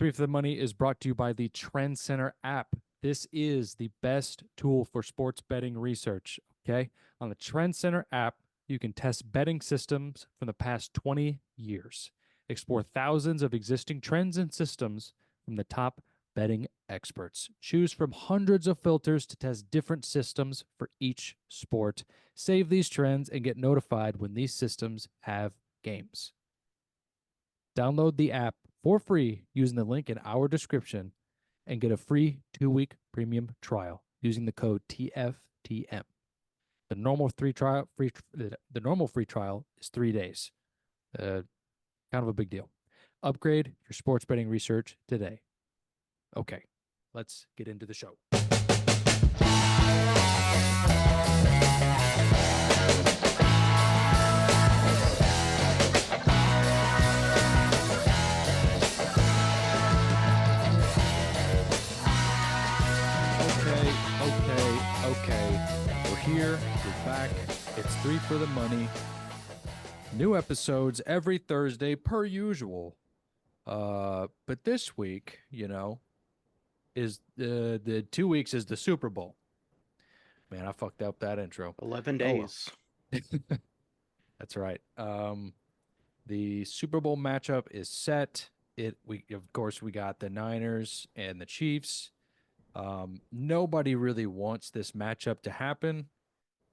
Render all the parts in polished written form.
Three for the Money is brought to you by the Trend Center app. This is the best tool for sports betting research. Okay. On the Trend Center app, you can test betting systems from the past 20 years, explore thousands of existing trends and systems from the top betting experts. Choose from hundreds of filters to test different systems for each sport. Save these trends and get notified when these systems have games. Download the app for free using the link in our description and get a free 2-week premium trial using the code TFTM. The normal free trial is 3 days. Kind of a big deal. Upgrade your sports betting research today. Okay, let's get into the show. Okay. We're here. We're back. It's 3 for the Money. New episodes every Thursday per usual. But this week, is the 2 weeks is the Super Bowl. Man, I fucked up that intro. 11 days. Oh, well. That's right. The Super Bowl matchup is set. We got the Niners and the Chiefs. Nobody really wants this matchup to happen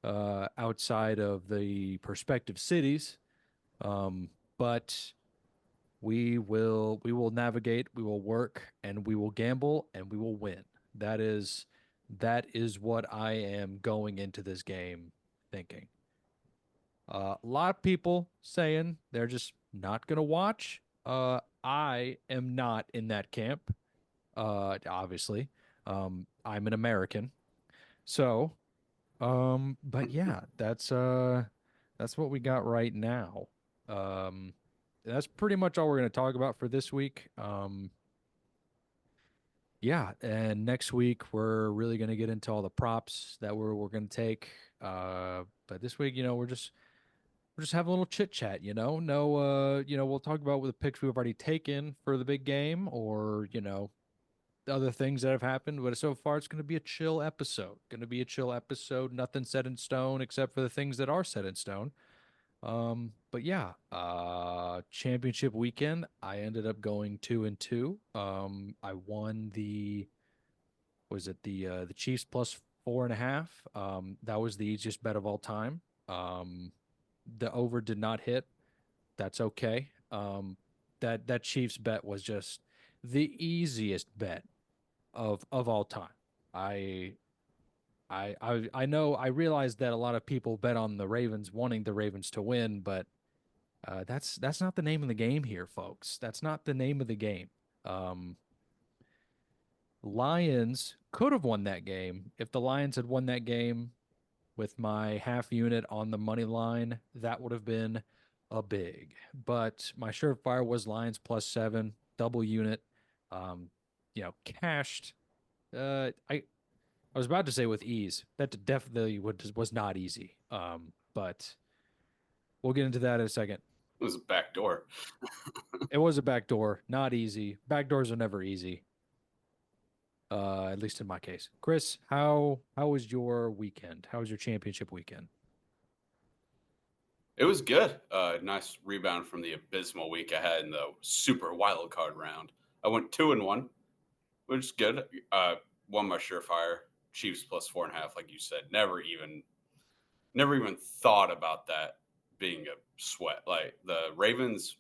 outside of the prospective cities. But we will navigate, we will work, and we will gamble, and we will win. That is what I am going into this game thinking. A lot of people saying they're just not going to watch. I am not in that camp. Obviously, I'm an American. So, but yeah, that's what we got right now. That's pretty much all we're going to talk about for this week. Yeah, and next week we're really going to get into all the props that we're going to take. But this week, we're just having a little chit chat. No, we'll talk about the picks we've already taken for the big game, or the other things that have happened. But so far, it's going to be a chill episode. Nothing set in stone except for the things that are set in stone. But yeah, championship weekend, I ended up going 2-2. I won the Chiefs plus 4.5. That was the easiest bet of all time. The over did not hit. That's okay. That Chiefs bet was just the easiest bet of all time. I know, I realize that a lot of people bet on the Ravens, wanting the Ravens to win, but that's not the name of the game here, folks. That's not the name of the game. Lions could have won that game. If the Lions had won that game with my half unit on the money line, that would have been a big. But my surefire was Lions plus 7, double unit. Cashed. I was about to say with ease. That definitely was not easy. But we'll get into that in a second. It was a backdoor. It was a backdoor. Not easy. Backdoors are never easy. At least in my case. Chris, how was your weekend? How was your championship weekend? It was good. Nice rebound from the abysmal week I had in the super wild card round. I went 2-1, which is good. Won my surefire. Chiefs plus 4.5, like you said. Never even thought about that being a sweat. Like the Ravens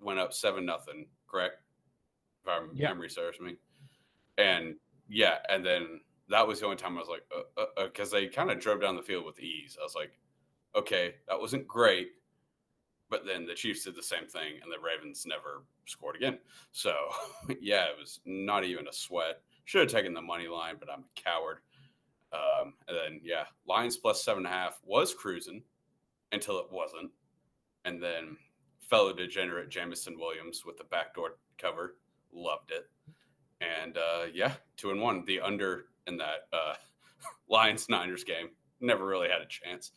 went up 7-0, correct? If my memory serves me. And yeah, and then that was the only time I was like, because they kind of drove down the field with ease. I was like, okay, that wasn't great. But then the Chiefs did the same thing, and the Ravens never scored again. So yeah, it was not even a sweat. Should have taken the money line, but I'm a coward. And then, yeah, Lions plus 7.5 was cruising until it wasn't. And then fellow degenerate Jamison Williams with the backdoor cover. Loved it. And, 2-1. The under in that Lions-Niners game never really had a chance.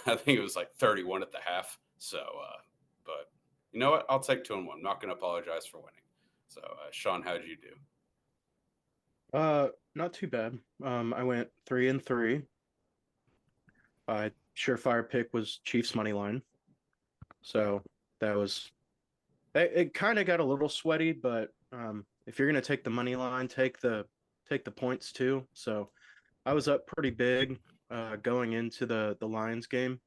I think it was like 31 at the half. So, but you know what? I'll take 2-1. I'm not going to apologize for winning. So, Sean, how'd you do? Not too bad. I went 3-3. My surefire pick was Chiefs money line. So that was it kind of got a little sweaty, but if you're gonna take the money line, take the points too. So I was up pretty big going into the Lions game.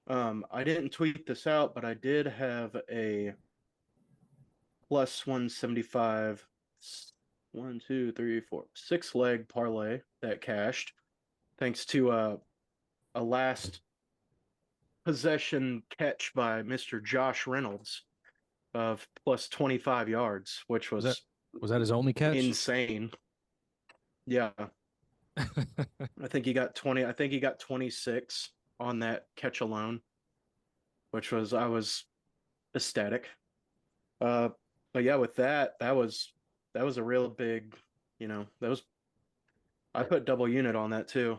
I didn't tweet this out, but I did have a plus 175, one, two, three, four, 6 leg parlay that cashed thanks to a last possession catch by Mr. Josh Reynolds of plus 25 yards, which Was that was was that his only catch? insane. Yeah, I think he got 20. I think he got 26 on that catch alone, which was I was ecstatic. Uh, but yeah, with that was a real big, that was I put double unit on that too.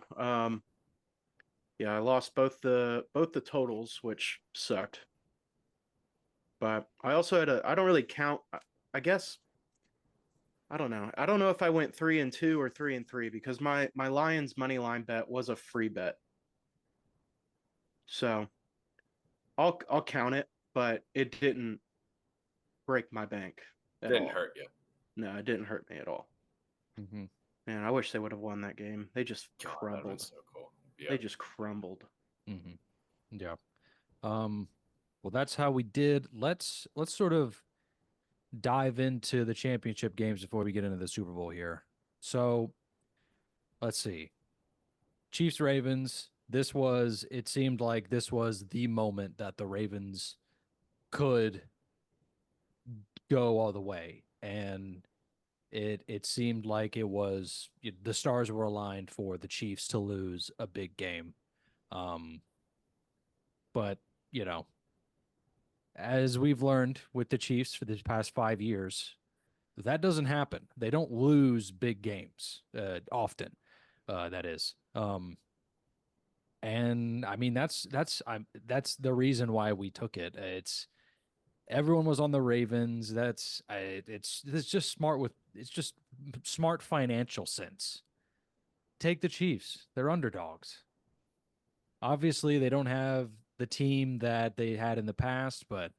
Yeah, I lost both the totals, which sucked. But I also had I don't really count. I guess I don't know. I don't know if I went 3-2 or 3-3 because my Lions money line bet was a free bet. So I'll count it, but it didn't break my bank at Didn't all. hurt you. No, it didn't hurt me at all. Mm-hmm. Man, I wish they would have won that game. They just God, that'd been crumbled. so cool. Yeah. They just crumbled. Mm-hmm. Yeah. Well, that's how we did. Let's sort of dive into the championship games before we get into the Super Bowl here. So let's see. Chiefs Ravens. It seemed like this was the moment that the Ravens could go all the way. And it seemed like the stars were aligned for the Chiefs to lose a big game. But, you know, as we've learned with the Chiefs for the past 5 years, that doesn't happen. They don't lose big games often. That is. And I mean that's the reason why we took it. It's everyone was on the Ravens. It's just smart financial sense. Take the Chiefs. They're underdogs. Obviously, they don't have the team that they had in the past, but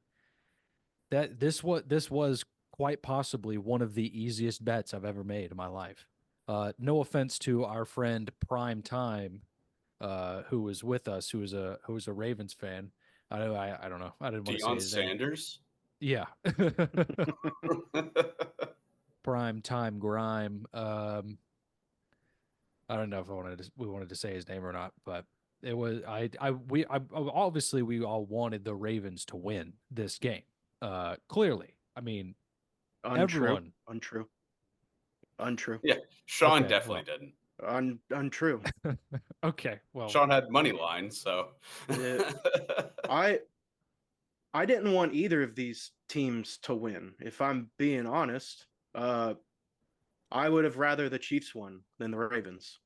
this was quite possibly one of the easiest bets I've ever made in my life. No offense to our friend Prime Time, who was with us, who was a Ravens fan. I don't know. I didn't want to say Deion his name. Sanders. Yeah. Prime Time Grime. I don't know if we wanted to say his name or not, but it was obviously we all wanted the Ravens to win this game. Clearly, I mean, Untrue. everyone. Untrue. Yeah, Sean Okay, definitely well. didn't. Untrue. Okay, well, Sean had money line, so I didn't want either of these teams to win. If I'm being honest, I would have rather the Chiefs won than the Ravens.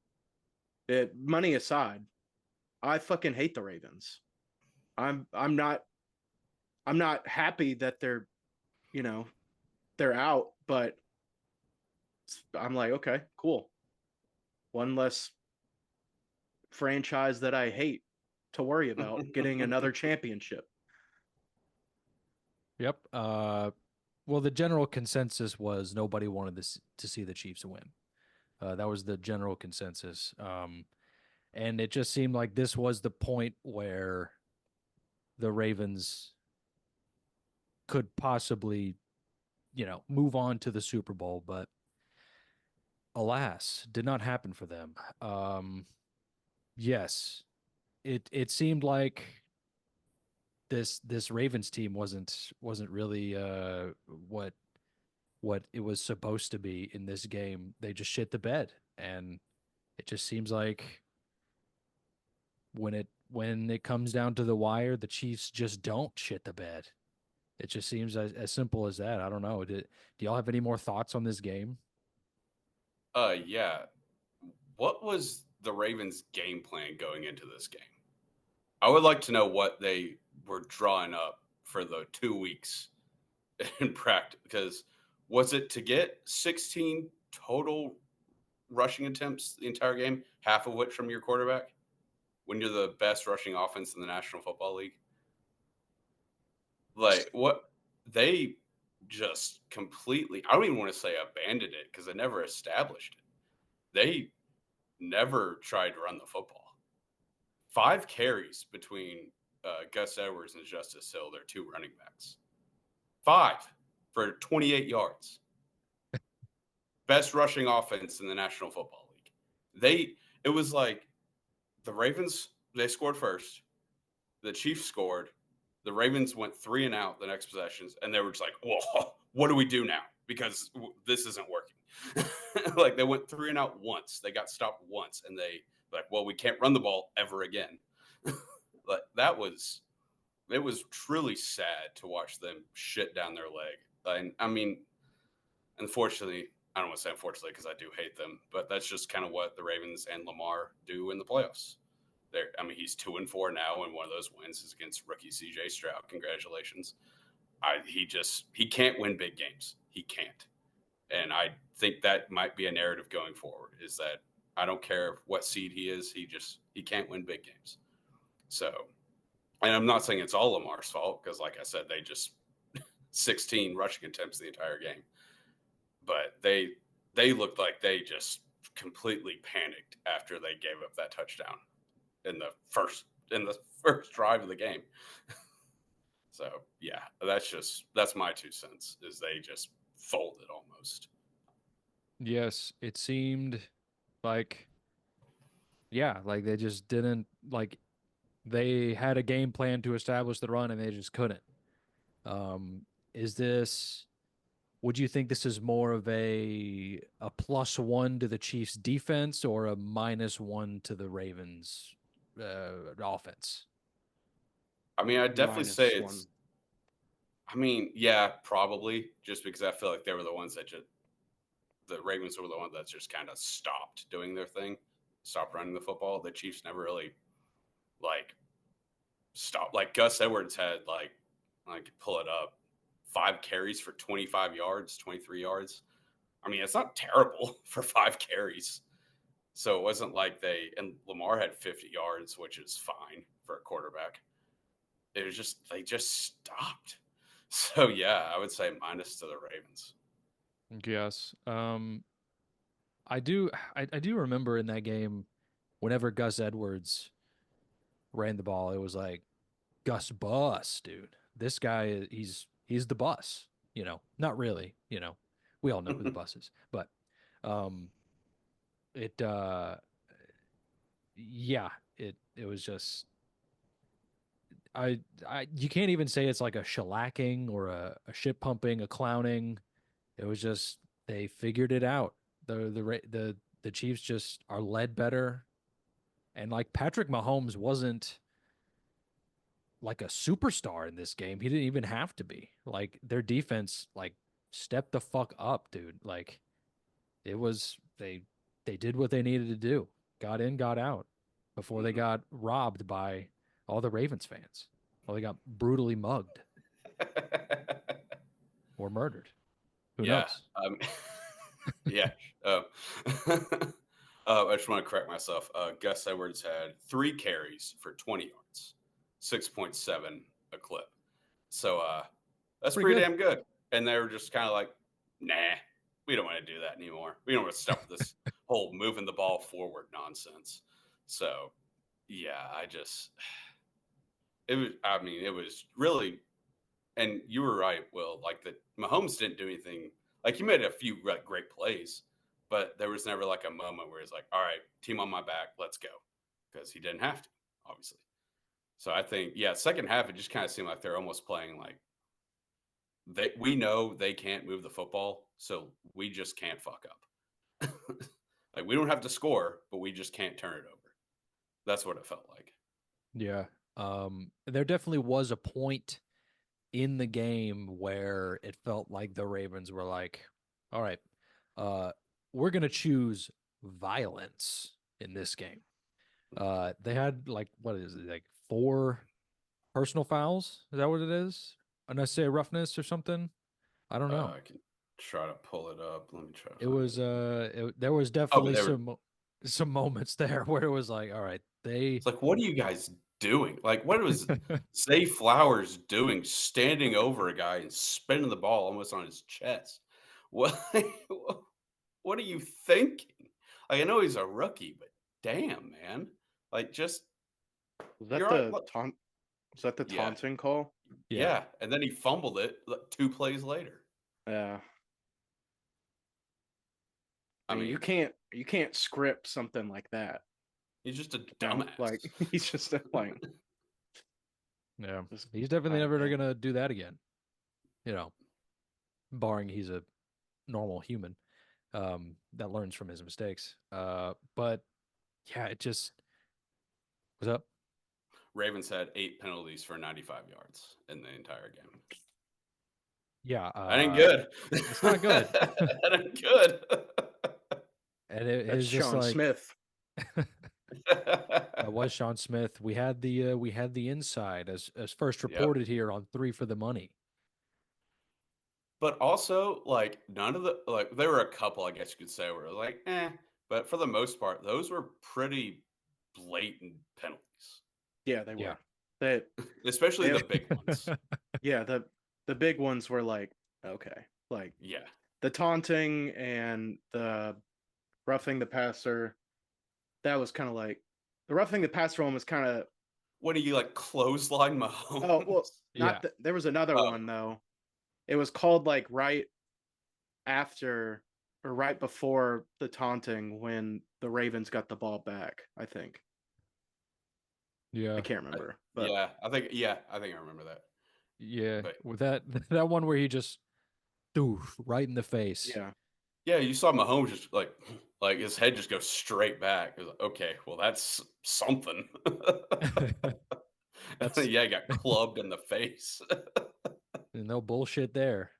Money aside, I fucking hate the Ravens. I'm not happy that they're out, but I'm like, okay, cool. One less franchise that I hate to worry about getting another championship. yep. Well, the general consensus was nobody wanted to see the Chiefs win. That was the general consensus. And it just seemed like this was the point where the Ravens could possibly, move on to the Super Bowl, but alas, did not happen for them. Yes, it seemed like this Ravens team wasn't really what it was supposed to be in this game. They just shit the bed, and it just seems like when it comes down to the wire, the Chiefs just don't shit the bed. It just seems as simple as that. I don't know. Do y'all have any more thoughts on this game? yeah. What was the Ravens' game plan going into this game? I would like to know what they were drawing up for the 2 weeks in practice, because Was it to get 16 total rushing attempts the entire game, half of which from your quarterback, when you're the best rushing offense in the National Football League? Like, what they just completely, I don't even want to say abandoned it because they never established it. They never tried to run the football. 5 carries between Gus Edwards and Justice Hill, their 2 running backs. 5 for 28 yards. Best rushing offense in the National Football League. It was like the Ravens, they scored first. The Chiefs scored. The Ravens went 3 and out the next possessions, and they were just like, "Whoa, what do we do now? Because this isn't working." Like they went 3 and out once. They got stopped once, and they like, "Well, we can't run the ball ever again." Like it was truly sad to watch them shit down their leg. And I mean, unfortunately, I don't want to say unfortunately because I do hate them, but that's just kind of what the Ravens and Lamar do in the playoffs. I mean, he's 2-4 now, and one of those wins is against rookie CJ Stroud. Congratulations. He can't win big games. He can't. And I think that might be a narrative going forward, is that I don't care what seed he is, he can't win big games. So, and I'm not saying it's all Lamar's fault, because like I said, they just 16 rushing attempts the entire game. But they looked like they just completely panicked after they gave up that touchdown in the first drive of the game. So yeah, that's my 2 cents, is they just folded almost. Yes, it seemed like, yeah, like they just didn't, like they had a game plan to establish the run and they just couldn't. Is this, would you think this is more of a +1 to the Chiefs defense or a -1 to the Ravens offense? I mean, I'd definitely say -1. it's, I mean, yeah, probably, just because I feel like they were the ones that the Ravens were the ones that just kind of stopped doing their thing, stopped running the football. The Chiefs never really like stopped. Like Gus Edwards had I could pull it up, 5 carries for 25 yards, 23 yards. I mean, it's not terrible for 5 carries. So it wasn't like and Lamar had 50 yards, which is fine for a quarterback. It was just, they just stopped. So yeah, I would say minus to the Ravens. Yes. I do remember in that game, whenever Gus Edwards ran the ball, it was like, Gus Bus, dude. This guy, he's the bus. Not really. We all know who the bus is, but it yeah, it was just, you can't even say it's like a shellacking or a shit pumping, a clowning. It was just, they figured it out. The Chiefs just are led better, and like Patrick Mahomes wasn't like a superstar in this game. He didn't even have to be. Like their defense, like stepped the fuck up, dude. Like it was, they did what they needed to do. Got in, got out before they got robbed by all the Ravens fans. Well, they got brutally mugged or murdered. Who Yeah. knows? Yeah. I just want to correct myself. Gus Edwards had 3 carries for 20 yards, 6.7 a clip. So that's pretty damn good. And they were just kind of like, nah, we don't want to do that anymore. We don't want to stop this whole moving the ball forward nonsense. So yeah, it was really, and you were right, Will, like that Mahomes didn't do anything. Like he made a few great plays, but there was never like a moment where he's like, all right, team on my back, let's go. Because he didn't have to, obviously. So I think, yeah, second half, it just kind of seemed like they're almost playing like, we know they can't move the football, so we just can't fuck up. Like we don't have to score, but we just can't turn it over. That's what it felt like. Yeah. There definitely was a point in the game where it felt like the Ravens were like, all right, we're going to choose violence in this game. They had like, what is it, like 4 personal fouls? Is that what it is? Unnecessary roughness or something? I don't know. try to pull it up. Let me try. It was there was definitely they were- some moments there where it was like, all right, they It's like, what are you guys doing? Like, what was Zay Flowers doing, standing over a guy and spinning the ball almost on his chest? What? What are you thinking? Like, I know he's a rookie, but damn, man, like just Was that you're the look, taunt? Was that the yeah, taunting call? yeah, and then he fumbled it 2 plays later. Yeah. I You mean, can't script something like that. he's just a You know? dumbass. Like he's just like yeah. just, He's definitely never man. gonna do that again. You know, barring he's a normal human that learns from his mistakes. But yeah, it just was up. Ravens had 8 penalties for 95 yards in the entire game. Yeah, That ain't good. It's not good. That ain't good. And That's it's just Sean like Smith. that was Sean Smith. We had the inside as first Yep. reported here on 3 for the money. But also, like, none of the like there were a couple, I guess you could say, where it was like, but for the most part, those were pretty blatant penalties. Yeah, they were. Yeah. That Especially They- the big ones. yeah, the big ones were like, okay. Like Yeah. the taunting and the roughing the passer, that was kind of like the roughing the passer one was kind of When you like clothesline Mahomes. oh well Yeah. there was another Oh. one though. It was called like right after or right before the taunting when the Ravens got the ball back, I think. Yeah. I can't remember. But yeah, I think I remember that. Yeah. But- With that one where he just threw right in the face. yeah. Yeah, you saw Mahomes just like his head just go straight back. It was like, okay, well that's something. That's- yeah, he got clubbed in the face. No bullshit there.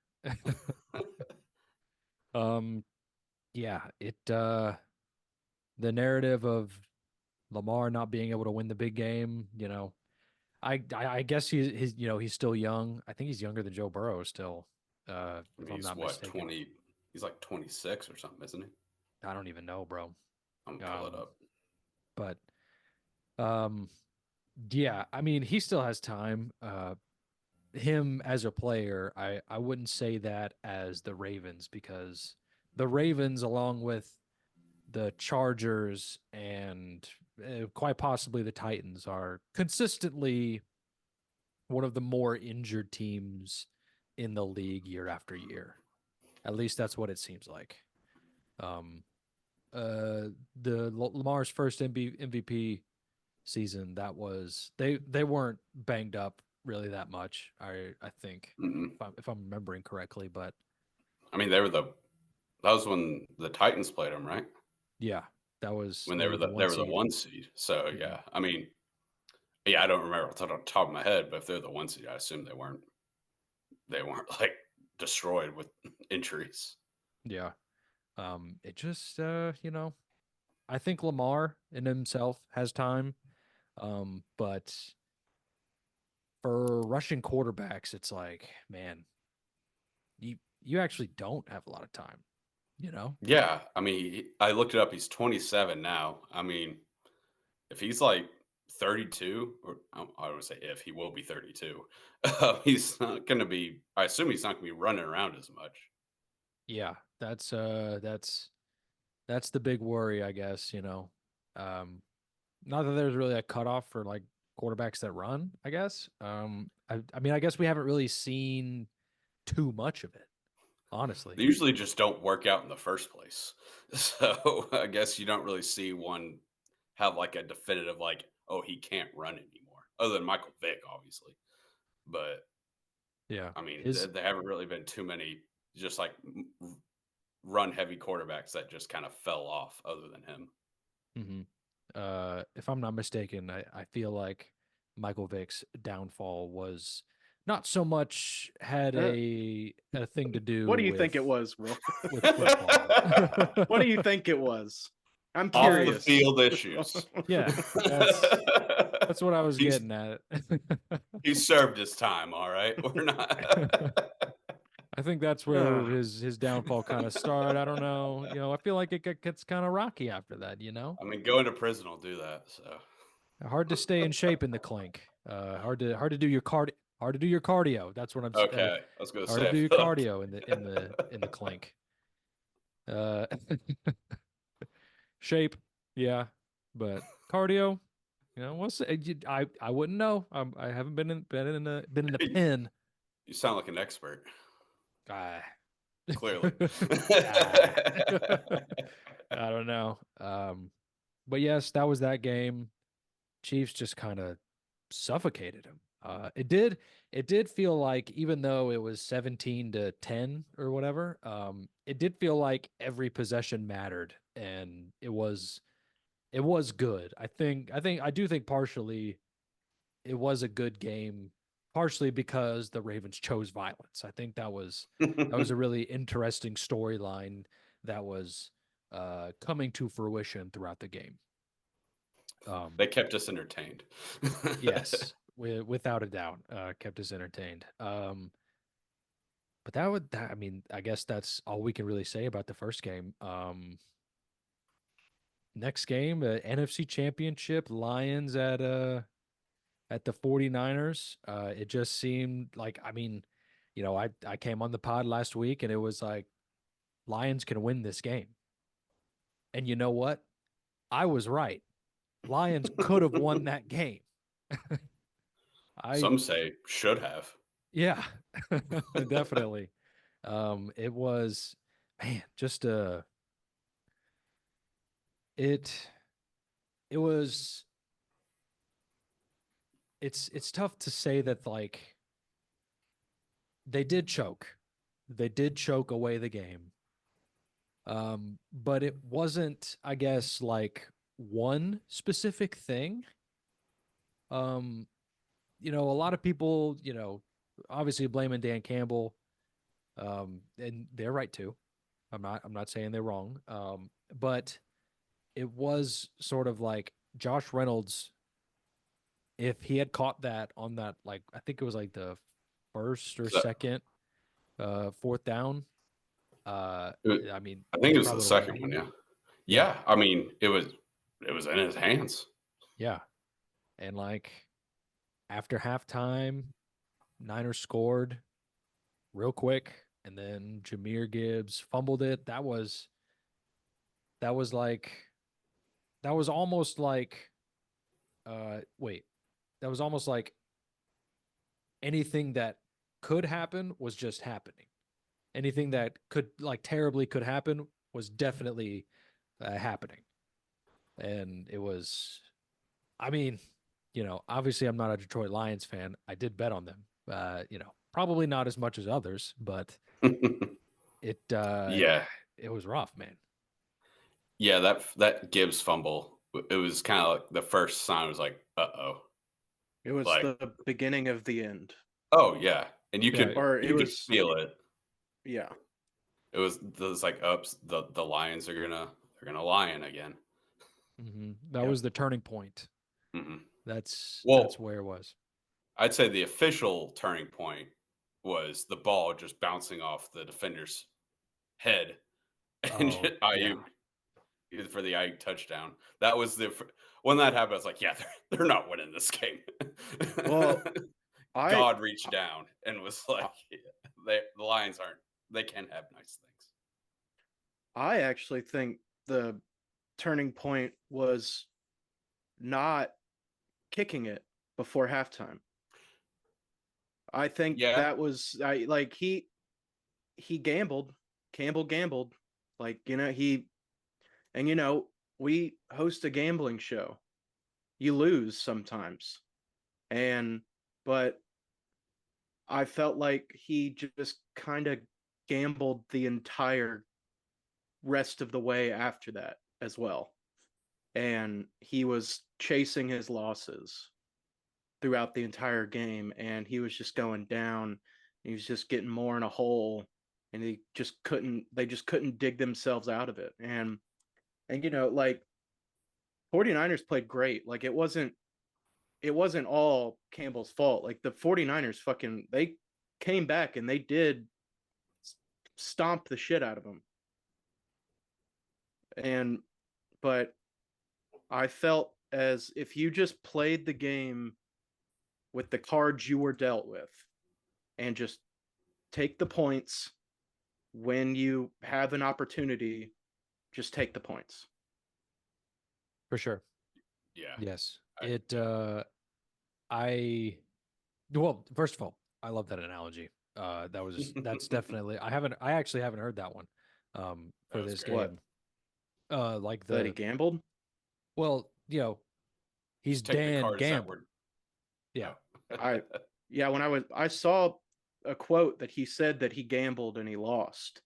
Yeah, the narrative of Lamar not being able to win the big game, you know, I guess he's still young. I think he's younger than Joe Burrow still. If I'm He's not what, mistaken. 20? He's like 26 or something, isn't he? I don't even know, bro. I'm gonna pull it up. But yeah, I mean, he still has time. Him as a player, I wouldn't say that as the Ravens, because the Ravens, along with the Chargers and quite possibly the Titans, are consistently one of the more injured teams in the league year after year. At least that's what it seems like. Lamar's first MVP season, that was they weren't banged up really that much. I think Mm-mm. if I'm remembering correctly, but I mean, that was when the Titans played them, right? yeah, that was When they were the seed. 1 seed. So Mhm. yeah, I mean, yeah, I don't remember off the top of my head, but if they're the 1 seed, I assume they weren't like destroyed with injuries. Yeah. It just you know, I think Lamar in himself has time. But for rushing quarterbacks, it's like, man, you actually don't have a lot of time, you know? Yeah, I mean, I looked it up. He's 27 now. I mean, if he's like 32, or I don't want to say if, he will be 32. He's not going to be. I assume he's not going to be running around as much. Yeah, that's the big worry, I guess, you know. Not that there's really a cutoff for like quarterbacks that run, I guess. I mean, I guess we haven't really seen too much of it, honestly. They usually just don't work out in the first place. So I guess you don't really see one have like a definitive, like, oh, he can't run anymore, other than Michael Vick, obviously. But Yeah. I mean, there haven't really been too many just like run heavy quarterbacks that just kind of fell off other than him. Mm-hmm. If I'm not mistaken, I feel like Michael Vick's downfall was not so much had a thing to do What do you with, think it was, Will? with football. What do you think it was? I'm Off curious. the field issues. Yeah, that's what I was getting at. He served his time, all right. We're not. I think that's where his downfall kind of started. I don't know. I feel like it gets kind of rocky after that. I mean, going to prison will do that. So Hard to stay in shape in the clink. Hard to do your cardio. That's what I'm saying. okay, I was gonna Hard to say do I your feel like cardio in the clink. Uh, shape, yeah, but cardio, what's I wouldn't know. I haven't been in the pen. you sound like an expert. Ah. Clearly. Ah. I don't know. But yes, that was that game. Chiefs just kind of suffocated him. It did feel like, even though it was 17-10 or whatever, it did feel like every possession mattered, and it was good. I do think partially it was a good game, partially because the Ravens chose violence. I think that was a really interesting storyline that was coming to fruition throughout the game. They kept us entertained. Yes, without a doubt, kept us entertained. But I mean, I guess that's all we can really say about the first game. Next game, NFC Championship, Lions at the 49ers. It just seemed like, I mean, I came on the pod last week and it was like, Lions can win this game. And you know what? I was right. Lions could have won that game. Some say should have. Yeah, definitely. It was, man, just it was it's tough to say that, like, they did choke. They did choke away the game. But it wasn't, I guess, like one specific thing. A lot of people, obviously blaming Dan Campbell. And they're right too. I'm not saying they're wrong. But it was sort of like Josh Reynolds, if he had caught that on that, like, I think it was like the first or second, fourth down. I mean, I think he it was the probably would've won second it. one, yeah. Yeah. Yeah, I mean, it was in his hands. Yeah. And like, after halftime, Niners scored real quick, and then Jahmyr Gibbs fumbled it. That was like, that was almost like, that was almost like anything that could happen was just happening. Anything that could, like, terribly could happen was definitely happening. And it was, I mean, obviously I'm not a Detroit Lions fan. I did bet on them. Probably not as much as others, but Yeah. it was rough, man. Yeah, that Gibbs fumble, it was kind of like the first sign. Was like, uh-oh. It was Like, the beginning of the end. oh yeah, and you could Or you could feel it. Yeah. It was like, ups. The Lions they're gonna lion again. Mm-hmm. That was the turning point. Mm-hmm. That's where it was. I'd say the official turning point was the ball just bouncing off the defender's head, and Ayuk for the Ayuk touchdown. That was when that happened. I was like, yeah, they're not winning this game. Well, God reached down and was like, the Lions they can't have nice things. I actually think the turning point was not kicking it before halftime. I think that was he gambled. Campbell gambled. Like, we host a gambling show. You lose sometimes. But I felt like he just kind of gambled the entire rest of the way after that as well. And he was chasing his losses throughout the entire game, and he was just going down. He was just getting more in a hole, and they just couldn't dig themselves out of it. And like, 49ers played great. Like, it wasn't all Campbell's fault. Like, the 49ers they came back and they did stomp the shit out of him. But I felt as if you just played the game with the cards you were dealt with and just take the points when you have an opportunity, just take the points. For sure. Yeah. Yes. I- Well, first of all, I love that analogy. That's definitely I actually haven't heard that one for That was this great. game. Like That he gambled? well, he's Just take the Dan cards that Gamble. were. Yeah. When I saw a quote that he said that he gambled and he lost.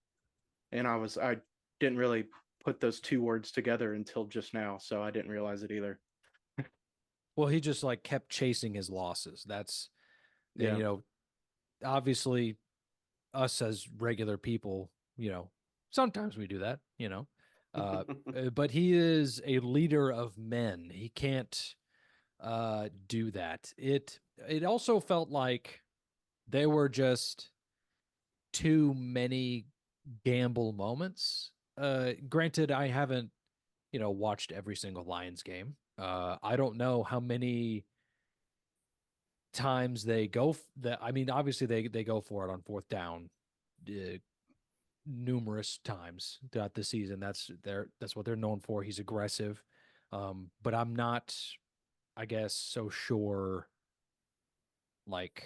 And I didn't really put those two words together until just now, so I didn't realize it either. Well, he just like kept chasing his losses. And, Yeah. obviously us as regular people, sometimes we do that, but he is a leader of men. He can't do that. It also felt like there were just too many gamble moments. Granted, I haven't, watched every single Lions game. I don't know how many times they go that. I mean, obviously they go for it on fourth down numerous times throughout the season. That's what they're known for. He's aggressive. But I'm not, I guess, so sure like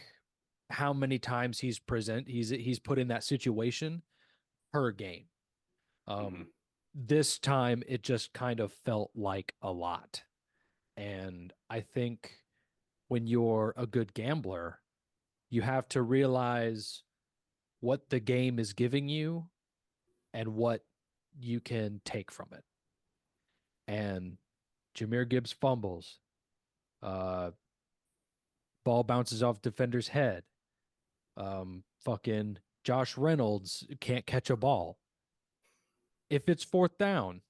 how many times he's put in that situation per game. Mhm. This time it just kind of felt like a lot. And I think when you're a good gambler, you have to realize what the game is giving you and what you can take from it. And Jahmyr Gibbs fumbles, uh, ball bounces off defender's head. Fucking Josh Reynolds can't catch a ball. If it's fourth down,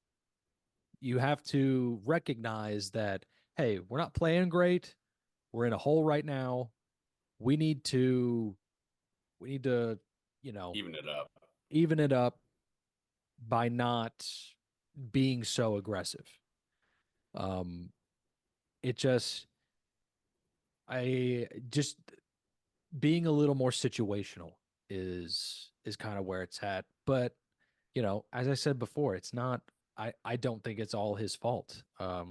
you have to recognize that, hey, we're not playing great. We're in a hole right now. We need to, Even it up. even it up by not being so aggressive. Um, it just, I just being a little more situational is kind of where it's at. But as I said before, it's not. I don't think it's all his fault. I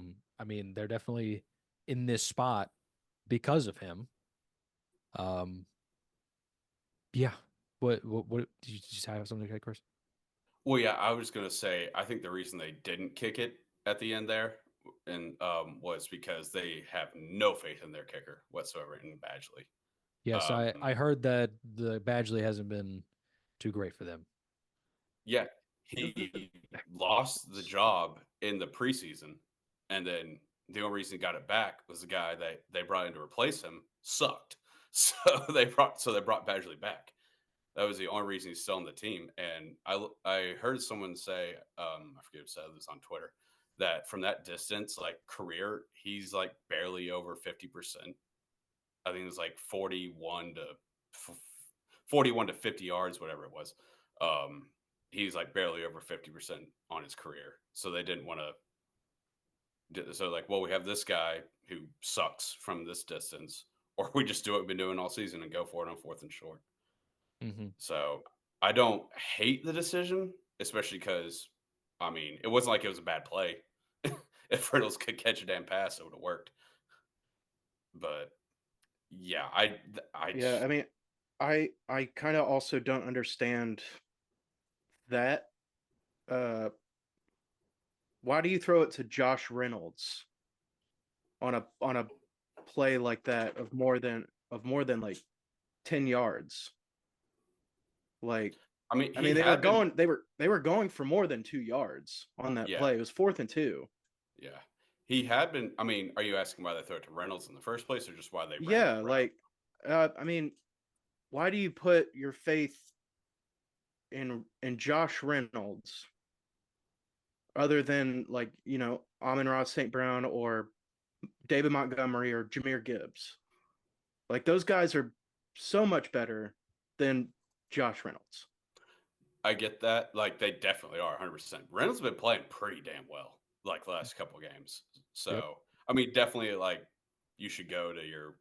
mean, they're definitely in this spot because of him. Um, yeah. What did you just have something to say, Chris? Well, yeah, I was gonna say I think the reason they didn't kick it at the end there, and was because they have no faith in their kicker whatsoever in Badgley. Yes, I Um, I heard that the Badgley hasn't been too great for them. yeah, he lost the job in the preseason, and then the only reason he got it back was the guy that they brought in to replace him sucked. So they brought Badgley back. That was the only reason he's still on the team. And I heard someone say, I forget who said this on Twitter, that from that distance, like career, he's like barely over 50%. I think it was like 41 to 50 yards, whatever it was. He's like barely over 50% on his career. So they didn't want to. So like, well, we have this guy who sucks from this distance, or we just do what we've been doing all season and go for it on fourth and short. Mm-hmm. So I don't hate the decision, especially because, I mean, it wasn't like it was a bad play. If Reynolds could catch a damn pass, it would have worked. But yeah, Yeah, I mean, I kind of also don't understand that. Why do you throw it to Josh Reynolds on a play like that of more than like 10 yards? Like, I mean, I he mean, had been, they were going for more than 2 yards on that yeah, play. It was 4th and 2. yeah, he had been. I mean, are you asking why they threw it to Reynolds in the first place, or just why they ran Yeah, that route? like, I mean, why do you put your faith in Josh Reynolds other than like Amon-Ra St. Brown or David Montgomery or Jahmyr Gibbs? Like those guys are so much better than Josh Reynolds. I get that. Like they definitely are 100%. Reynolds has been playing pretty damn well like the last couple games. Yep. So I mean, definitely like you should go to your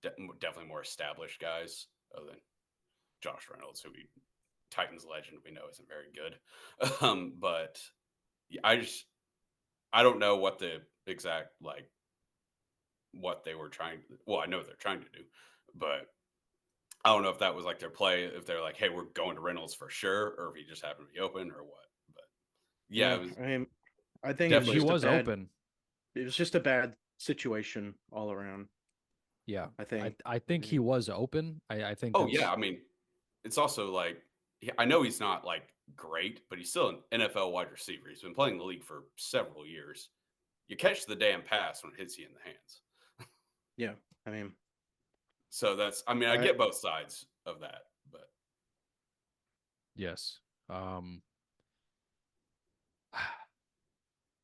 definitely more established guys other than Josh Reynolds, who we Titans legend we know isn't very good. But I don't know what the exact like what they were trying. Well, I know what they're trying to do, but I don't know if that was like their play. If they're like, hey, we're going to Reynolds for sure, or if he just happened to be open or what. But yeah, Yeah, it was I mean, I think definitely. He was open. it was just a bad situation all around. Yeah. I think. I think he was open. I think Oh yeah, that's I mean, it's also like I know he's not like great, but he's still an NFL wide receiver. He's been playing the league for several years. You catch the damn pass when it hits you in the hands. Yeah, I mean, So that's I mean, I I get both sides of that, but yes.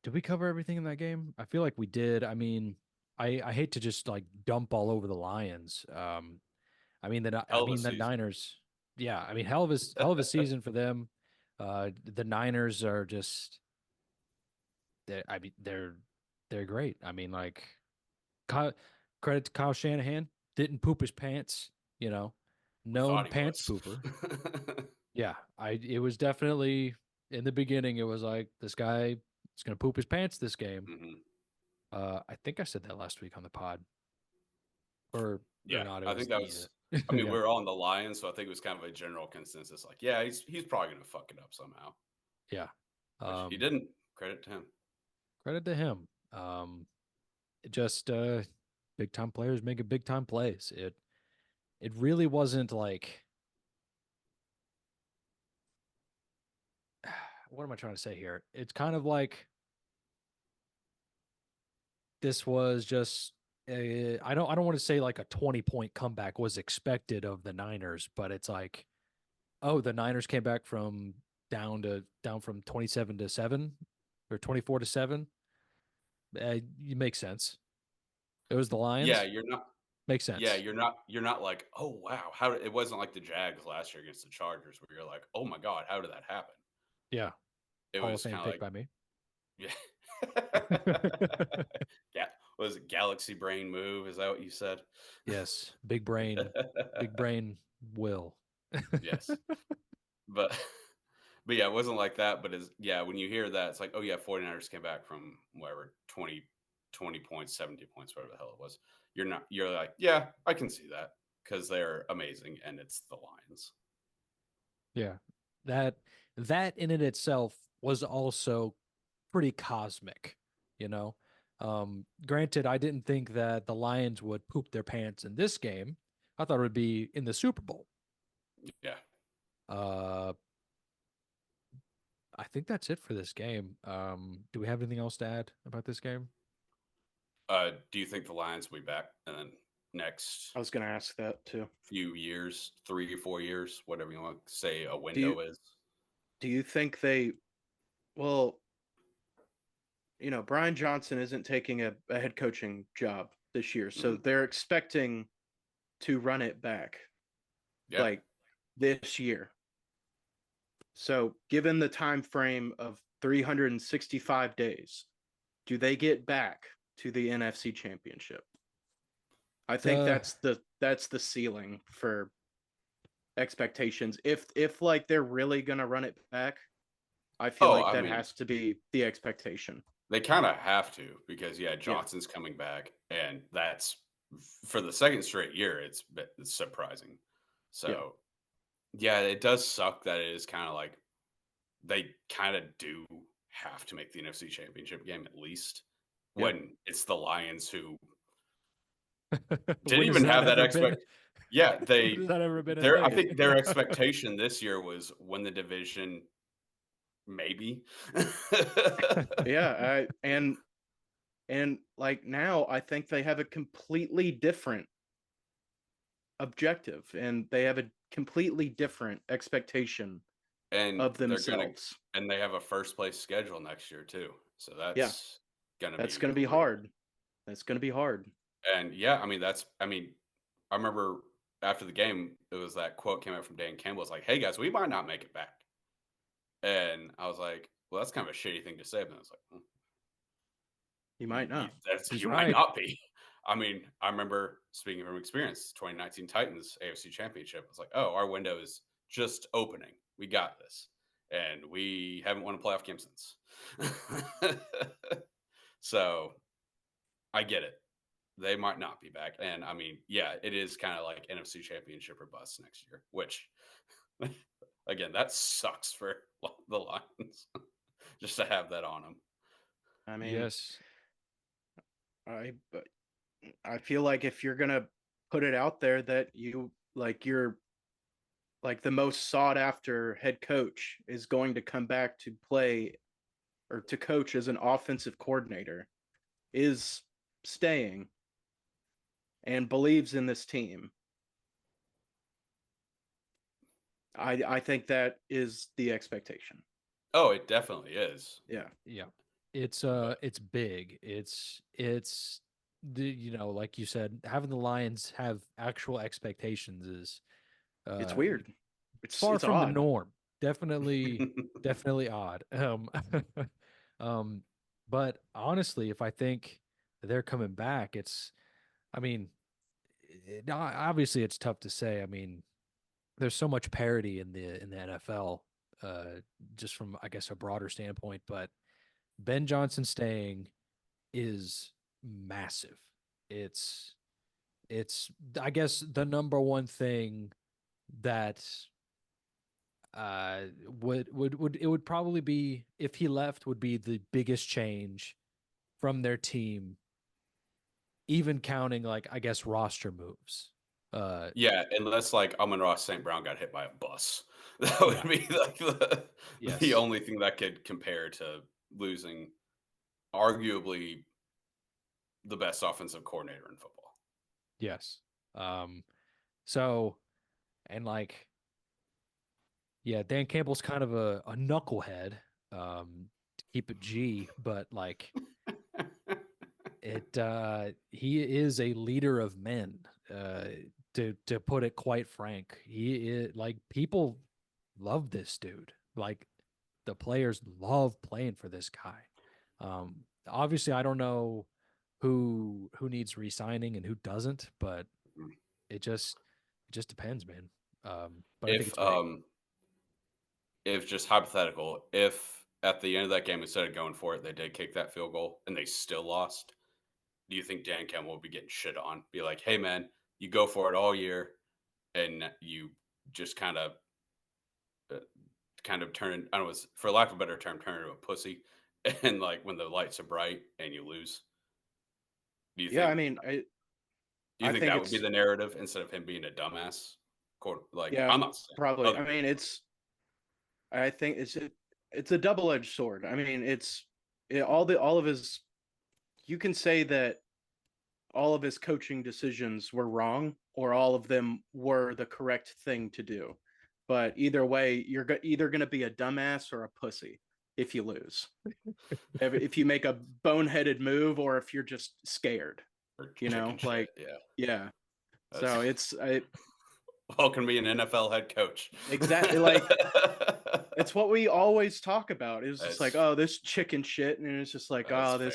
Did we cover everything in that game? I feel like we did. I mean, I hate to just like dump all over the Lions. hell of a The season. Niners. Yeah, I mean, hell of a season for them. The Niners are just they're great. I mean, like Kyle, credit to Kyle Shanahan, didn't poop his pants, you know, We known thought he pants was. pooper. Yeah, it was definitely in the beginning. It was like this guy is gonna poop his pants this game. Hmm. I think I said that last week on the pod, or Yeah, not. It I think was that was. I mean, yeah, we were all on the Lions, so I think it was kind of a general consensus. Like, yeah, he's probably gonna fuck it up somehow, yeah. which he didn't. Credit to him. Credit to him. It just big time players making big time plays. It really wasn't like what am I trying to say here? It's kind of like this was just I don't want to say like a 20-point comeback was expected of the Niners, but it's like, oh, the Niners came back from down from 27 to 7 or 24 to 7. You make sense. It was the Yeah, Lions. you're not. Makes Yeah, sense. you're not. You're not like, oh wow, how it wasn't like the Jags last year against the Chargers, where you're like, oh my god, how did that happen? Yeah. It Hall of was Fame kind of pick like, by me. yeah, yeah. Was it Galaxy Brain move? Is that what you said? Yes. Big brain will. Yes, but but yeah, it wasn't like that. But yeah, when you hear that, it's like, oh yeah, 49ers came back from whatever 20 points, 70 points, whatever the hell it was. You're like, yeah, I can see that because they're amazing and it's the Lions. Yeah. That that in it itself was also pretty cosmic, you know. Granted, I didn't think that the Lions would poop their pants in this game. I thought it would be in the Super Bowl. Yeah. Uh, I think that's it for this game. Do we have anything else to add about this game? Do you think the Lions will be back and then next I was going to ask that too. few years, 3 or 4 years, whatever you want to say a Do you window is? do you think they well, Brian Johnson isn't taking a head coaching job this year, so Mhm. they're expecting to run it back Yeah. like this year. So, given the time frame of 365 days, do they get back to the NFC Championship? I think The that's the ceiling for expectations. If like they're really going to run it back, I feel Oh, like I that mean, has to be the expectation. they kind of have to because yeah, Yeah. Johnson's coming back, and that's for the second straight year. It's surprising. Yeah. So yeah, it does suck that it is kind of like they kind of do have to make the NFC Championship game at least Yeah. when it's the Lions who didn't when has even that have that ever been? Yeah, When has that ever been a I thing? think their expectation this year was win the division, maybe. Yeah, and like now I think they have a completely different objective and they have a completely different expectation And of themselves. they have a first place schedule next year too. So Yeah, that's gonna that's be going to be brutal. hard. That's going to be hard. And yeah, I mean, I remember after the game, it was that quote came out from Dan Campbell. It's like, hey guys, we might not make it back. And I was like, well, that's kind of a shitty thing to say. But I was like, You might not. He's you might right. not be. I mean, I remember speaking from experience, 2019 Titans AFC Championship. It's like, oh, our window is just opening. We got this. And we haven't won a playoff game since. So I get it. They might not be back. And I mean, yeah, it is kind of like NFC Championship or bust next year, which, again, that sucks for the Lions just to have that on them. I mean, Yes. I feel like if you're gonna put it out there that you're like the most sought after head coach is going to come back to play or to coach as an offensive coordinator, is staying and believes in this team, I think that is the expectation. Oh, it definitely is. Yeah. Yeah. It's big. It's the like you said, having the Lions have actual expectations is It's weird. Far It's from the odd. norm. Definitely odd. Um, but honestly, if I think they're coming back, I mean, obviously it's tough to say. I mean, there's so much parity in the NFL, just from I guess a broader standpoint. But Ben Johnson staying is massive. It's I guess the number one thing that would probably be, if he left, would be the biggest change from their team, even counting like I guess roster moves. Yeah, unless like Amon-Ra St. Brown got hit by a bus. That would Yeah. be like the Yes. only thing that could compare to losing arguably the best offensive coordinator in football. Yes. So, and like, yeah, Dan Campbell's kind of a knucklehead, to keep it G, but like he is a leader of men, to put it quite frank. He is like, people love this dude. Like, the players love playing for this guy. Obviously I don't know who needs re-signing and who doesn't, but Mhm. it just depends, man. But I think If it's great. if just hypothetical, if at the end of that game instead of going for it, they did kick that field goal and they still lost, do you think Dan Campbell would be getting shit on? Be like, hey man, you go for it all year and you just uh, kind of turn, I don't know, for lack of a better term, turn into a pussy. And like when the lights are bright and you lose, do you Yeah, I think mean, I think that would be it's the narrative instead of him being a dumbass? Like yeah, I'm not saying probably. other I mean, people. I think it's a double-edged sword. I mean, all of his, you can say that all of his coaching decisions were wrong or all of them were the correct thing to do. But either way, you're either going to be a dumbass or a pussy if you lose. If you make a boneheaded move or if you're just scared, Or you chicken know, shit. like Yeah. yeah. That's So welcome to be an NFL head coach. exactly like it's what we always talk about. It's just like, That's oh, this chicken shit, and it's just like, that's oh, fair.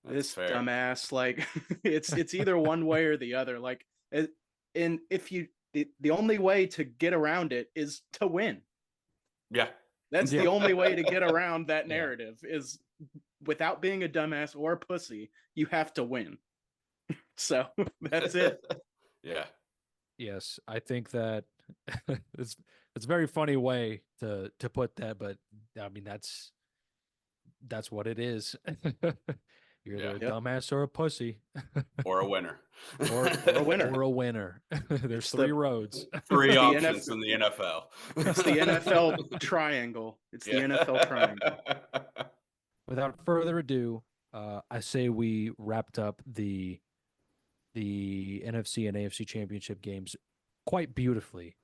That's this fair. dumbass. Like, it's either one way or the other. Like, and if you the only way to get around it is to win. Yeah. That's Yeah. the only way to get around that Yeah. narrative is without being a dumbass or a pussy. You have to win. So that's it. Yeah. Yes, I think that it's a very funny way to put that, but I mean that's what it is. You're either Yeah. a Yep. dumbass or a pussy, Or a winner. or Or a winner. or a winner. There's It's three roads. Three the options NFL. in the NFL. It's the NFL triangle. It's the Yeah. NFL triangle. Without further ado, I say we wrapped up the NFC and AFC Championship games quite beautifully,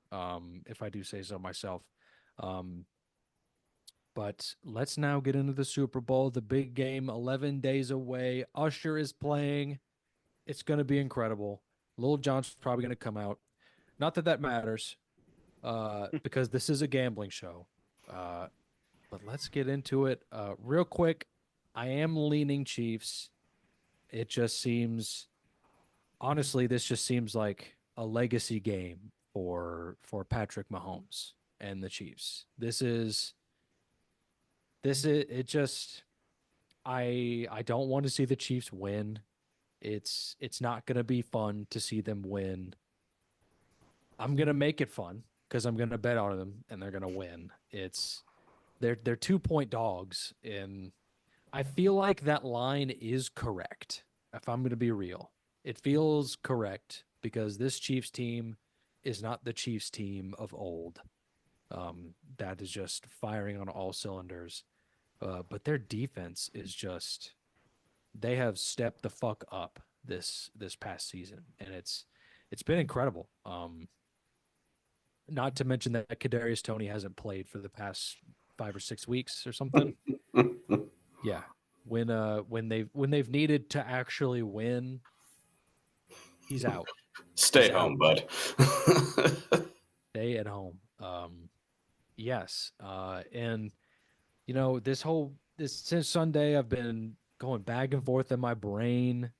if I do say so myself. Um, but let's now get into the Super Bowl, the big game, 11 days away. Usher is playing. It's going to be incredible. Lil Jon's probably going to come out. Not that that matters, because this is a gambling show. But let's get into it real quick. I am leaning Chiefs. It just seems, honestly, this just seems like a legacy game for Patrick Mahomes and the Chiefs. This is it just I don't want to see the Chiefs win. It's not going to be fun to see them win. I'm going to make it fun because I'm going to bet on them and they're going to win. They're 2-point dogs, and I feel like that line is correct. If I'm going to be real, it feels correct because this Chiefs team is not the Chiefs team of old. That is just firing on all cylinders. But their defense is just they have stepped the fuck up this past season, and it's been incredible. Not to mention that Kadarius Toney hasn't played for the past 5 or 6 weeks or something. Yeah, when they've needed to actually win, he's out. Stay He's home, out. bud. Stay at home. Yes. And this since Sunday, I've been going back and forth in my brain.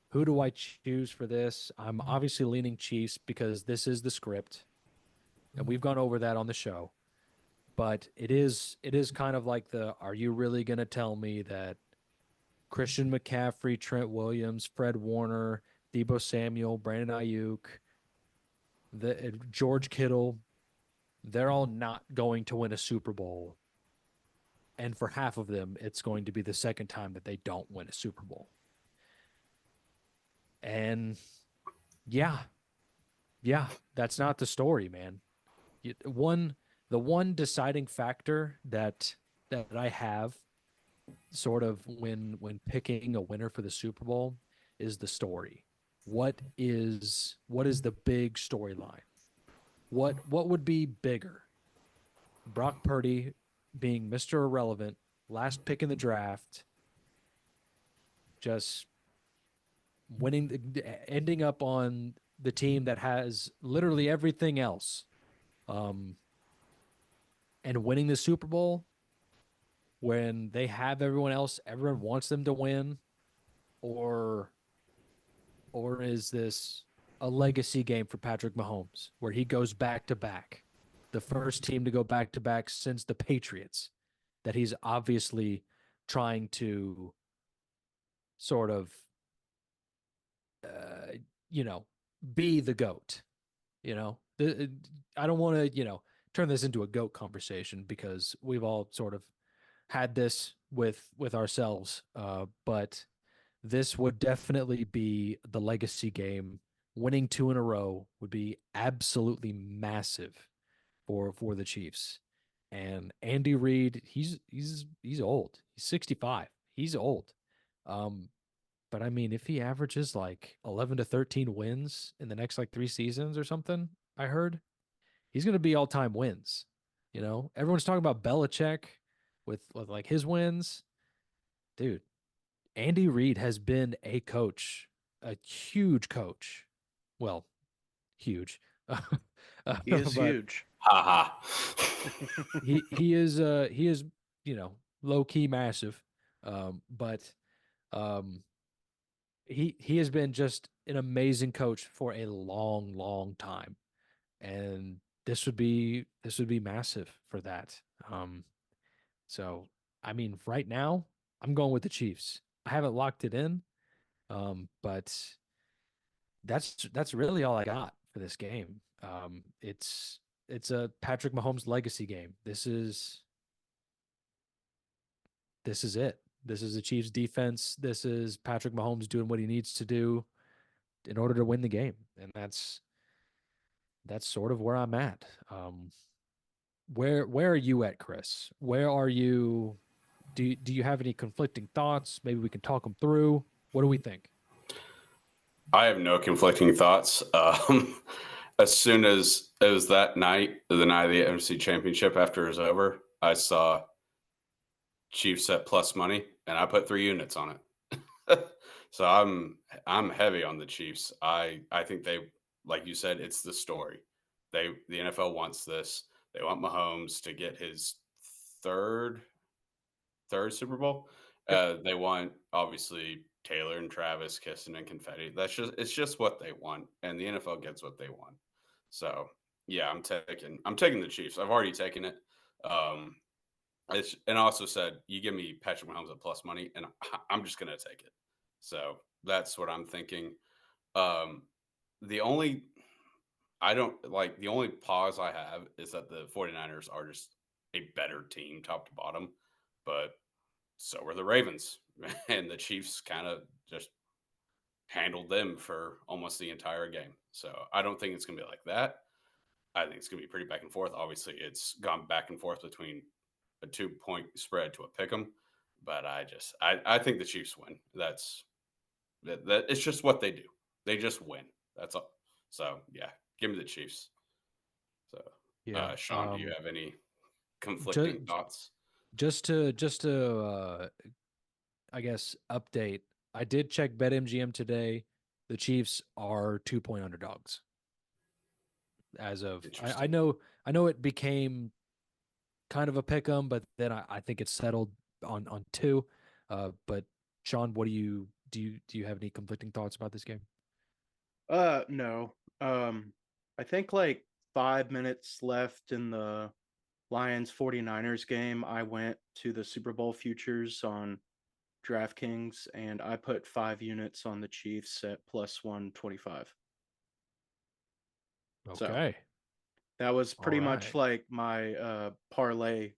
Who do I choose for this? I'm obviously leaning Chiefs because this is the script, and we've gone over that on the show. But it is kind of like the are you really going to tell me that Christian McCaffrey, Trent Williams, Fred Warner, Debo Samuel, Brandon Ayuk, the George Kittle, they're all not going to win a Super Bowl, and for half of them, it's going to be the second time that they don't win a Super Bowl. And yeah, yeah, that's not the story, man. The one deciding factor that I have sort of when picking a winner for the Super Bowl is the story. What is the big storyline? What would be bigger? Brock Purdy being Mr. Irrelevant, last pick in the draft, just ending up on the team that has literally everything else, um, and winning the Super Bowl when they have everyone else, everyone wants them to win, or is this a legacy game for Patrick Mahomes where he goes back to back, the first team to go back to back since the Patriots, that he's obviously trying to sort of, uh, you know, be the GOAT. I don't want to, turn this into a GOAT conversation because we've all sort of had this with ourselves. But this would definitely be the legacy game. Winning two in a row would be absolutely massive for the Chiefs. And Andy Reid, he's old. He's 65. He's old. Um, but I mean, if he averages like 11 to 13 wins in the next like 3 seasons or something, I heard he's going to be all-time wins. Everyone's talking about Belichick with like his wins. Dude, Andy Reid has been a coach, a huge coach. Well, huge. He is But huge. Ha ha. he is low key massive. But um he has been just an amazing coach for a long, long time. And this would be massive for that. So I mean, right now, I'm going with the Chiefs. I haven't locked it in, but that's really all I got for this game. It's a Patrick Mahomes legacy game. This is it. This is the Chiefs defense. This is Patrick Mahomes doing what he needs to do in order to win the game, and that's sort of where I'm at. Where are you at, Chris? Where are you? Do you have any conflicting thoughts? Maybe we can talk them through. What do we think? I have no conflicting thoughts. As soon as it was that night, the night of the NFC Championship, after it was over, I saw Chiefs at plus money, and I put 3 units on it. So I'm heavy on the Chiefs. I think they, like you said, it's the story. The NFL wants this. They want Mahomes to get his third Super Bowl. They want obviously Taylor and Travis kissing and confetti. It's just what they want, and the NFL gets what they want. So yeah, I'm taking the Chiefs. I've already taken it. And also said you give me Patrick Mahomes at plus money, and I'm just gonna take it. So that's what I'm thinking. Um, the only the only pause I have is that the 49ers are just a better team top to bottom, but so were the Ravens. And the Chiefs kind of just handled them for almost the entire game. So I don't think it's going to be like that. I think it's going to be pretty back and forth. Obviously, it's gone back and forth between a 2-point spread to a pick 'em, but I think the Chiefs win. That it's just what they do. They just win. That's all. So yeah, give me the Chiefs. So Yeah. Sean, do you have any conflicting Just thoughts? just to I guess update. I did check BetMGM today. The Chiefs are 2-point underdogs. As of I know it became kind of a pick 'em, but then I think it's settled on 2. But Sean, what do you have any conflicting thoughts about this game? No. I think like 5 minutes left in the Lions 49ers game. I went to the Super Bowl futures on DraftKings and I put 5 units on the Chiefs at plus 125. So Okay. that was All pretty much right. like my parlay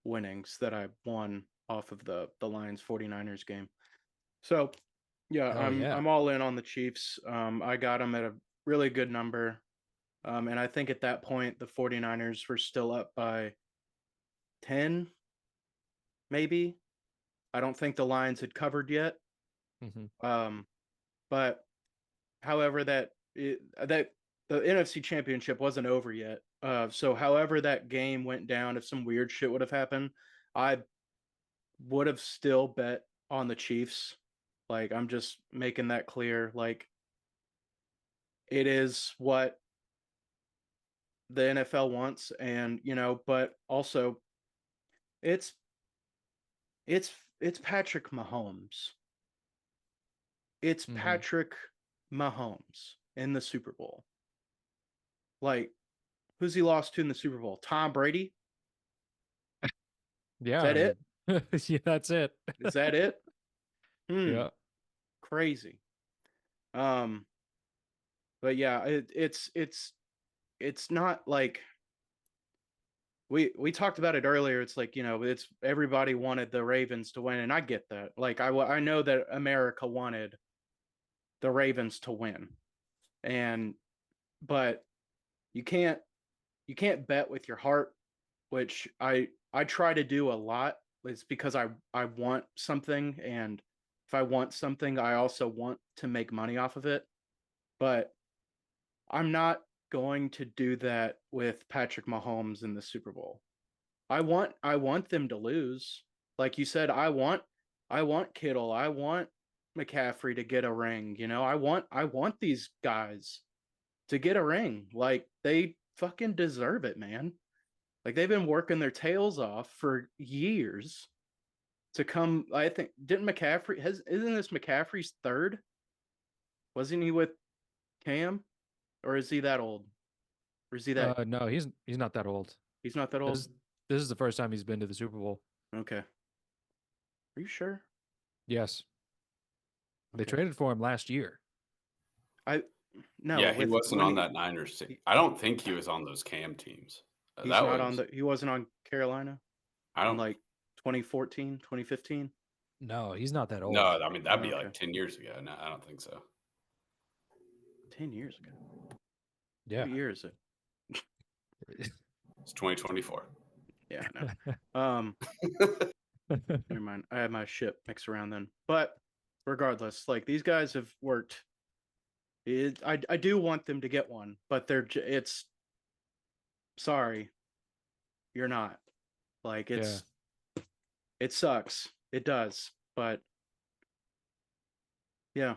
winnings that I won off of the Lions 49ers game. So yeah, Hell yeah. I'm all in on the Chiefs. I got them at a really good number. And I think at that point the 49ers were still up by 10, maybe. I don't think the Lions had covered yet. Mm-hmm. But however that the NFC Championship wasn't over yet. So however that game went down, if some weird shit would have happened, I would have still bet on the Chiefs. Like I'm just making that clear. Like it is what the NFL wants, and but also it's it's it's Patrick Mahomes. It's Mm-hmm. Patrick Mahomes in the Super Bowl. Like, who's he lost to in the Super Bowl? Tom Brady? Is Yeah, that I it? mean, yeah, that's it. Is that it? Yeah. Crazy. Um, but yeah, it's not like we talked about it earlier. It's like, it's everybody wanted the Ravens to win, and I get that. Like I know that America wanted the Ravens to win. And but you can't bet with your heart, which I try to do a lot. It's because I want something, and if I want something, I also want to make money off of it. But I'm not going to do that with Patrick Mahomes in the Super Bowl. I want them to lose. Like you said, I want Kittle, I want McCaffrey to get a ring. I want these guys to get a ring. Like they fucking deserve it, man. Like they've been working their tails off for years to come. I think didn't McCaffrey isn't this McCaffrey's third? Wasn't he with Cam? Or is he that old? Or is he that No, he's not that old. he's not that old? This this is the first time he's been to the Super Bowl. Okay. Are you sure? Yes. They Okay. traded for him last year. I no, Yeah, he with wasn't when on that Niners team. he, I don't think he was on those Cam teams. he's That not on was the he wasn't on Carolina I in don't like 2014, 2015. No, he's not that no. old. I mean that'd be Okay. like 10 years ago. No, I don't think so. 10 years ago. Yeah. What year is it? It's 2024. Yeah, no. Never mind. I had my shit mixed around then. But regardless, like these guys have worked. I do want them to get one, but it's sorry, you're not. Like Yeah. it sucks. It does. But yeah,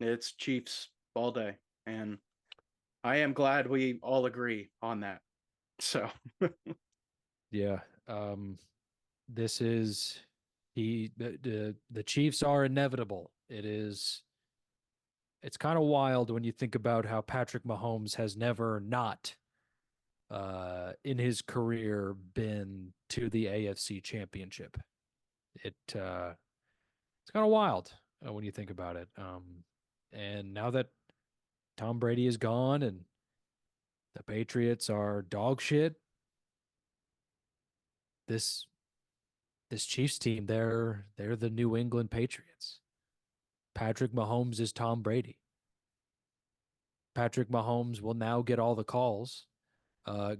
it's Chiefs all day. And I am glad we all agree on that. So Yeah. This is the Chiefs are inevitable. It's kind of wild when you think about how Patrick Mahomes has never not in his career been to the AFC Championship. It's kind of wild when you think about it. And now that Tom Brady is gone and the Patriots are dog shit, this this Chiefs team, they're the New England Patriots. Patrick Mahomes is Tom Brady. Patrick Mahomes will now get all the calls.